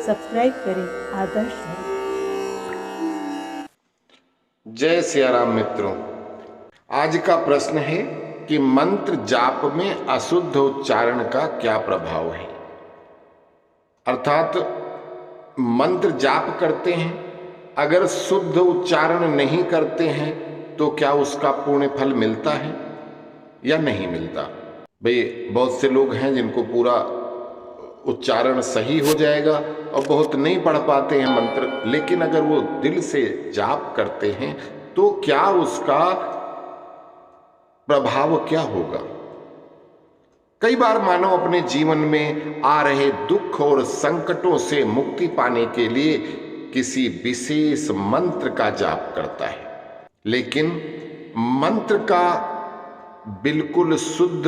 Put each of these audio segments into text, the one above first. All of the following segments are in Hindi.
सब्सक्राइब करें आदर्श धर्म। जय सिया राम मित्रों, आज का प्रश्न है कि मंत्र जाप में अशुद्ध उच्चारण का क्या प्रभाव है। अर्थात मंत्र जाप करते हैं, अगर शुद्ध उच्चारण नहीं करते हैं तो क्या उसका पुण्य फल मिलता है या नहीं मिलता। भाई बहुत से लोग हैं जिनको पूरा उच्चारण सही हो जाएगा और बहुत नहीं पढ़ पाते हैं मंत्र, लेकिन अगर वो दिल से जाप करते हैं तो क्या उसका प्रभाव क्या होगा। कई बार मानव अपने जीवन में आ रहे दुख और संकटों से मुक्ति पाने के लिए किसी विशेष मंत्र का जाप करता है, लेकिन मंत्र का बिल्कुल शुद्ध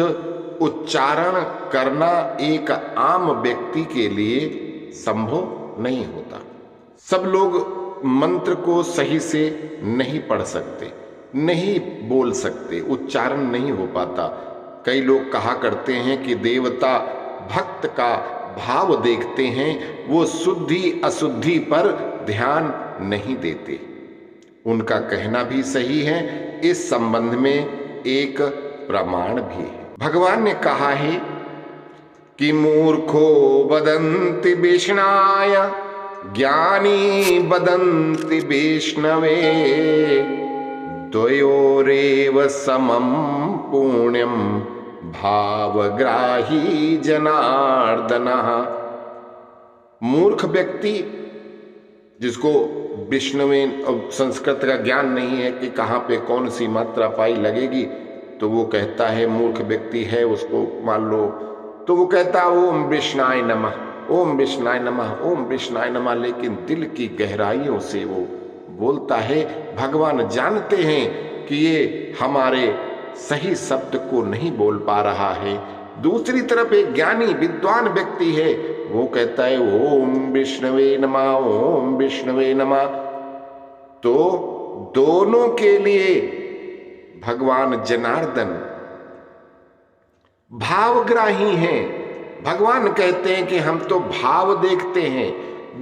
उच्चारण करना एक आम व्यक्ति के लिए संभव नहीं होता। सब लोग मंत्र को सही से नहीं पढ़ सकते, नहीं बोल सकते, उच्चारण नहीं हो पाता। कई लोग कहा करते हैं कि देवता भक्त का भाव देखते हैं, वो शुद्धि अशुद्धि पर ध्यान नहीं देते। उनका कहना भी सही है। इस संबंध में एक प्रमाण भी है। भगवान ने कहा है कि मूर्खो वदन्ति विष्णाय ज्ञानी वदन्ति विष्णवे द्वयोरेव समं पुण्यम भावग्राही जनार्दनः। मूर्ख व्यक्ति जिसको विष्णुवे संस्कृत का ज्ञान नहीं है कि कहाँ पे कौन सी मात्रा पाई लगेगी, तो वो कहता है, मूर्ख व्यक्ति है उसको मान लो, तो वो कहता ओम विष्णाय नमः, ओम विष्णाय नमः, ओम विष्णाय नमः, लेकिन दिल की गहराइयों से वो बोलता है। भगवान जानते हैं कि ये हमारे सही शब्द को नहीं बोल पा रहा है। दूसरी तरफ एक ज्ञानी विद्वान व्यक्ति है, वो कहता है ओम विष्णवे नमः, ओम विष्णवे नमः। तो दोनों के लिए भगवान जनार्दन भावग्राही हैं। भगवान कहते हैं कि हम तो भाव देखते हैं,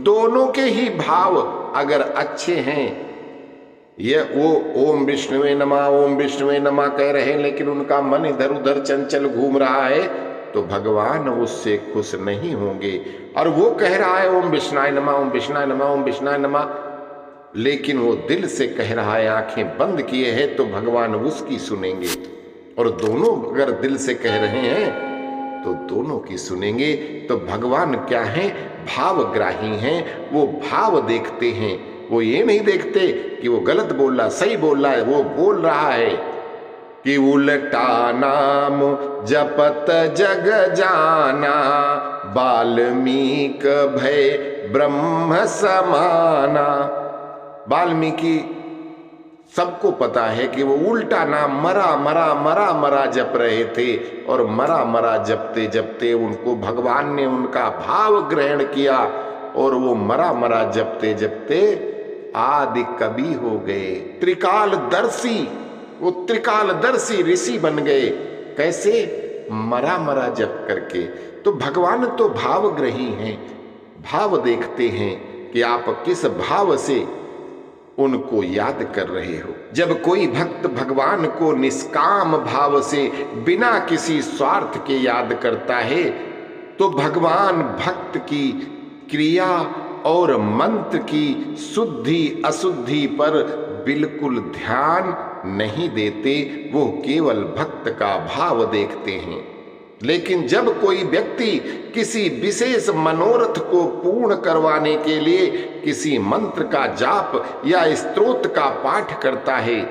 दोनों के ही भाव अगर अच्छे हैं, ये वो ओम विष्णुवे नमः, ओम विष्णुवे नमः कह रहे हैं, लेकिन उनका मन इधर उधर चंचल घूम रहा है, तो भगवान उससे खुश नहीं होंगे। और वो कह रहा है ओम विष्णाय नमः, ओम विष्णाय नमः, ओम विष्णाय नमः, लेकिन वो दिल से कह रहा है, आंखें बंद किए हैं, तो भगवान उसकी सुनेंगे। और दोनों अगर दिल से कह रहे हैं तो दोनों की सुनेंगे। तो भगवान क्या हैं? भावग्राही हैं। वो भाव देखते हैं, वो ये नहीं देखते कि वो गलत बोल रहा, सही बोल रहा है। वो बोल रहा है कि उल्टा नाम जपत जग जाना, वाल्मीकि भय ब्रह्म समाना। वाल्मीकि सबको पता है कि वो उल्टा नाम मरा मरा मरा मरा जप रहे थे, और मरा मरा जपते जपते उनको भगवान ने उनका भाव ग्रहण किया, और वो मरा मरा जपते जपते आदि कवि हो गए, त्रिकालदर्शी। वो त्रिकालदर्शी ऋषि बन गए। कैसे? मरा मरा जप करके। तो भगवान तो भावग्रही हैं, भाव देखते हैं कि आप किस भाव से उनको याद कर रहे हो। जब कोई भक्त भगवान को निष्काम भाव से बिना किसी स्वार्थ के याद करता है, तो भगवान भक्त की क्रिया और मंत्र की शुद्धि अशुद्धि पर बिल्कुल ध्यान नहीं देते, वो केवल भक्त का भाव देखते हैं। लेकिन जब कोई व्यक्ति किसी विशेष मनोरथ को पूर्ण करवाने के लिए किसी मंत्र का जाप या स्तोत्र का पाठ करता है,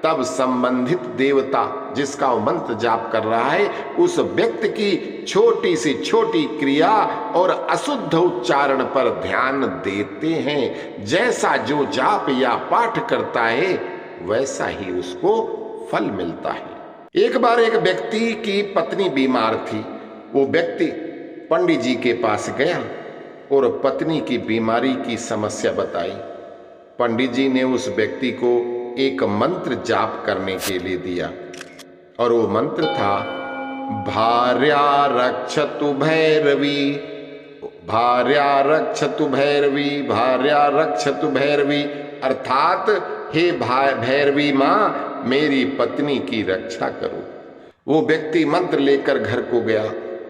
तब संबंधित देवता जिसका वो मंत्र जाप कर रहा है, उस व्यक्ति की छोटी से छोटी क्रिया और अशुद्ध उच्चारण पर ध्यान देते हैं। जैसा जो जाप या पाठ करता है, वैसा ही उसको फल मिलता है। एक बार एक व्यक्ति की पत्नी बीमार थी। वो व्यक्ति पंडित जी के पास गया और पत्नी की बीमारी की समस्या बताई। पंडित जी ने उस व्यक्ति को एक मंत्र जाप करने के लिए दिया, और वो मंत्र था भार्या रक्षतु भैरवी। भार्या रक्षतु भैरवी, भार्या रक्षतु भैरवी, अर्थात हे भैरवी माँ मेरी पत्नी की रक्षा करो। वो व्यक्ति मंत्र लेकर घर को गया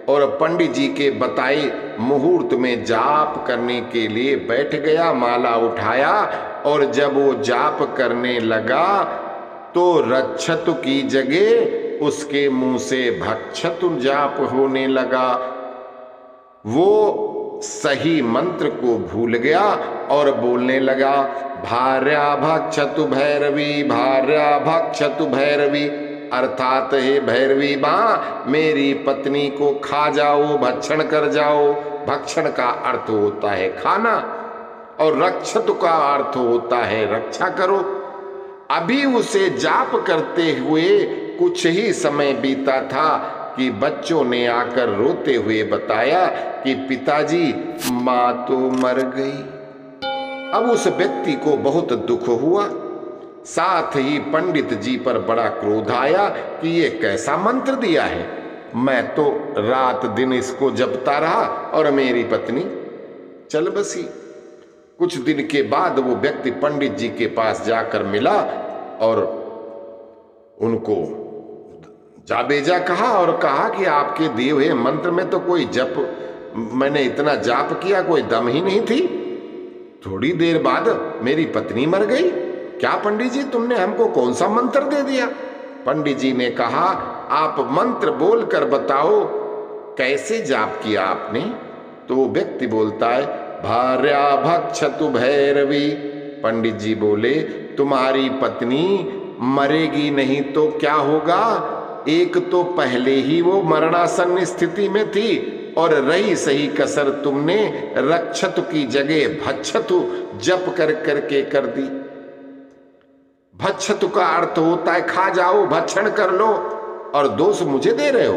और पंडित जी के बताए मुहूर्त में जाप करने के लिए बैठ गया, माला उठाया और जब वो जाप करने लगा तो रक्षतु की जगह उसके मुंह से भक्षतु जाप होने लगा। वो सही मंत्र को भूल गया और बोलने लगा भार्या भक्षतु भैरवी, भार्या भक्षतु भैरवी, अर्थात हे भैरवी माँ मेरी पत्नी को खा जाओ, भक्षण कर जाओ। भक्षण का अर्थ होता है खाना और रक्षतु का अर्थ होता है रक्षा करो। अभी उसे जाप करते हुए कुछ ही समय बीता था कि बच्चों ने आकर रोते हुए बताया कि पिताजी माँ तो मर गई। अब उस व्यक्ति को बहुत दुख हुआ, साथ ही पंडित जी पर बड़ा क्रोध आया कि ये कैसा मंत्र दिया है, मैं तो रात दिन इसको जपता रहा और मेरी पत्नी चल बसी। कुछ दिन के बाद वो व्यक्ति पंडित जी के पास जाकर मिला और उनको जाबेजा कहा और कहा कि आपके दिए हुए मंत्र में तो कोई जप, मैंने इतना जाप किया कोई दम ही नहीं थी, थोड़ी देर बाद मेरी पत्नी मर गई। क्या पंडित जी तुमने हमको कौन सा मंत्र दे दिया? पंडित जी ने कहा आप मंत्र बोलकर बताओ कैसे जाप किया आपने। तो वो व्यक्ति बोलता है भार्या भक्षतु भैरवी। पंडित जी बोले तुम्हारी पत्नी मरेगी नहीं तो क्या होगा, एक तो पहले ही वो मरणासन्न स्थिति में थी और रही सही कसर तुमने रक्षतु की जगह भक्षतु जप कर करके कर दी। भक्षतु का अर्थ होता है खा जाओ, भक्षण कर लो, और दोष मुझे दे रहे हो,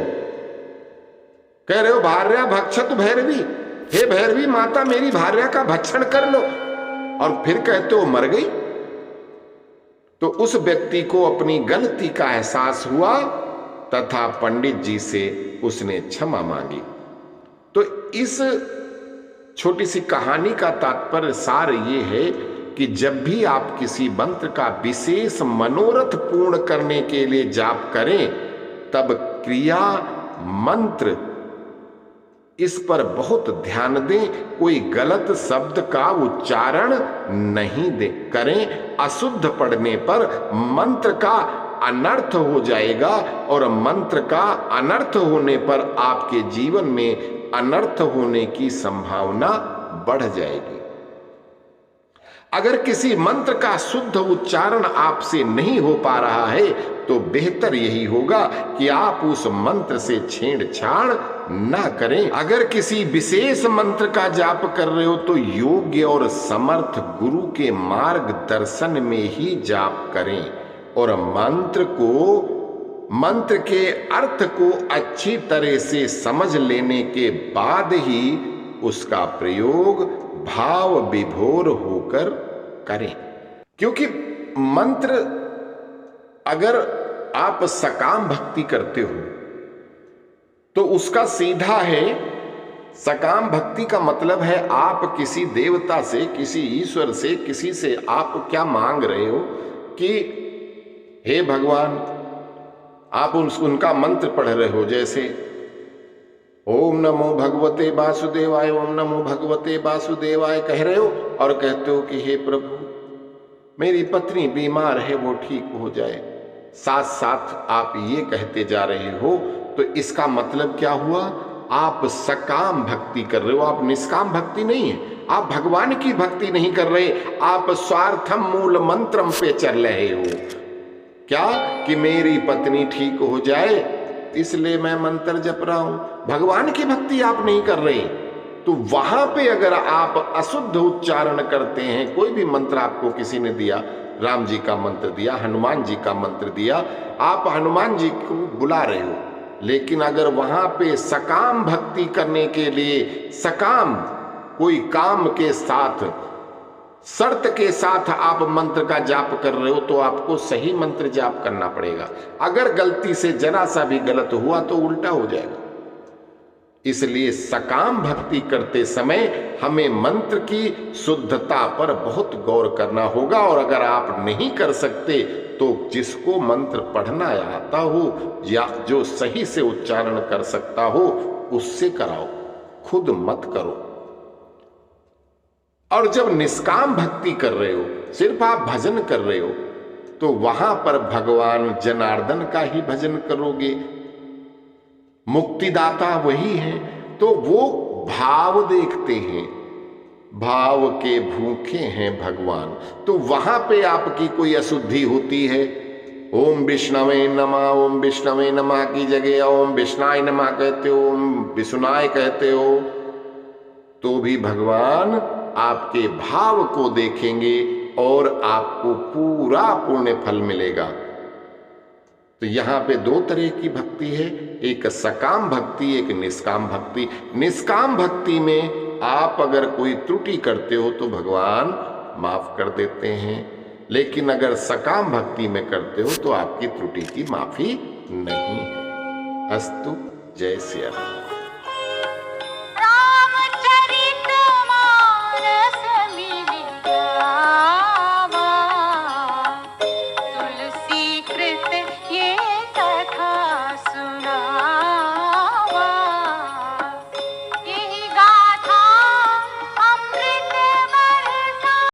कह रहे हो भार्या भक्षतु भैरवी, हे भैरवी माता मेरी भार्या का भक्षण कर लो, और फिर कहते हो मर गई। तो उस व्यक्ति को अपनी गलती का एहसास हुआ तथा पंडित जी से उसने क्षमा मांगी। तो इस छोटी सी कहानी का तात्पर्य सार ये है कि जब भी आप किसी मंत्र का विशेष मनोरथ पूर्ण करने के लिए जाप करें तब क्रिया मंत्र इस पर बहुत ध्यान दें, कोई गलत शब्द का उच्चारण नहीं करें। अशुद्ध पढ़ने पर मंत्र का अनर्थ हो जाएगा और मंत्र का अनर्थ होने पर आपके जीवन में अनर्थ होने की संभावना बढ़ जाएगी। अगर किसी मंत्र का शुद्ध उच्चारण आपसे नहीं हो पा रहा है तो बेहतर यही होगा कि आप उस मंत्र से छेड़छाड़ ना करें। अगर किसी विशेष मंत्र का जाप कर रहे हो तो योग्य और समर्थ गुरु के मार्गदर्शन में ही जाप करें और मंत्र के अर्थ को अच्छी तरह से समझ लेने के बाद ही उसका प्रयोग भाव विभोर होकर करें। क्योंकि मंत्र अगर आप सकाम भक्ति करते हो तो उसका सीधा है, सकाम भक्ति का मतलब है आप किसी देवता से, किसी ईश्वर से, किसी से आप क्या मांग रहे हो कि हे भगवान, आप उनका मंत्र पढ़ रहे हो, जैसे ओम नमो भगवते वासुदेवाय, ओम नमो भगवते वासुदेवाय कह रहे हो और कहते हो कि हे प्रभु मेरी पत्नी बीमार है वो ठीक हो जाए, साथ साथ आप ये कहते जा रहे हो, तो इसका मतलब क्या हुआ, आप सकाम भक्ति कर रहे हो, आप निष्काम भक्ति नहीं है, आप भगवान की भक्ति नहीं कर रहे, आप स्वार्थम मूल मंत्रम पे चल रहे हो। क्या कि मेरी पत्नी ठीक हो जाए इसलिए मैं मंत्र जप रहा हूं, भगवान की भक्ति आप नहीं कर रहे। तो वहां पे अगर आप अशुद्ध उच्चारण करते हैं, कोई भी मंत्र आपको किसी ने दिया, राम जी का मंत्र दिया, हनुमान जी का मंत्र दिया, आप हनुमान जी को बुला रहे हो, लेकिन अगर वहां पे सकाम भक्ति करने के लिए सकाम कोई काम के साथ, शर्त के साथ आप मंत्र का जाप कर रहे हो तो आपको सही मंत्र जाप करना पड़ेगा। अगर गलती से जरा सा भी गलत हुआ तो उल्टा हो जाएगा। इसलिए सकाम भक्ति करते समय हमें मंत्र की शुद्धता पर बहुत गौर करना होगा। और अगर आप नहीं कर सकते तो जिसको मंत्र पढ़ना आता हो या जो सही से उच्चारण कर सकता हो उससे कराओ, खुद मत करो। और जब निष्काम भक्ति कर रहे हो, सिर्फ आप भजन कर रहे हो, तो वहां पर भगवान जनार्दन का ही भजन करोगे, मुक्तिदाता वही है। तो वो भाव देखते हैं, भाव के भूखे हैं भगवान। तो वहां पे आपकी कोई अशुद्धि होती है, ओम विष्णवे नमः, ओम विष्णवे नमः की जगह ओम विष्णाय नमः कहते हो, ओम विष्णुनाय कहते हो, तो भी भगवान आपके भाव को देखेंगे और आपको पूरा पुण्य फल मिलेगा। तो यहां पे दो तरह की भक्ति है, एक सकाम भक्ति, एक निष्काम भक्ति। निष्काम भक्ति में आप अगर कोई त्रुटि करते हो तो भगवान माफ कर देते हैं, लेकिन अगर सकाम भक्ति में करते हो तो आपकी त्रुटि की माफी नहीं है। अस्तु, जय सिया राम।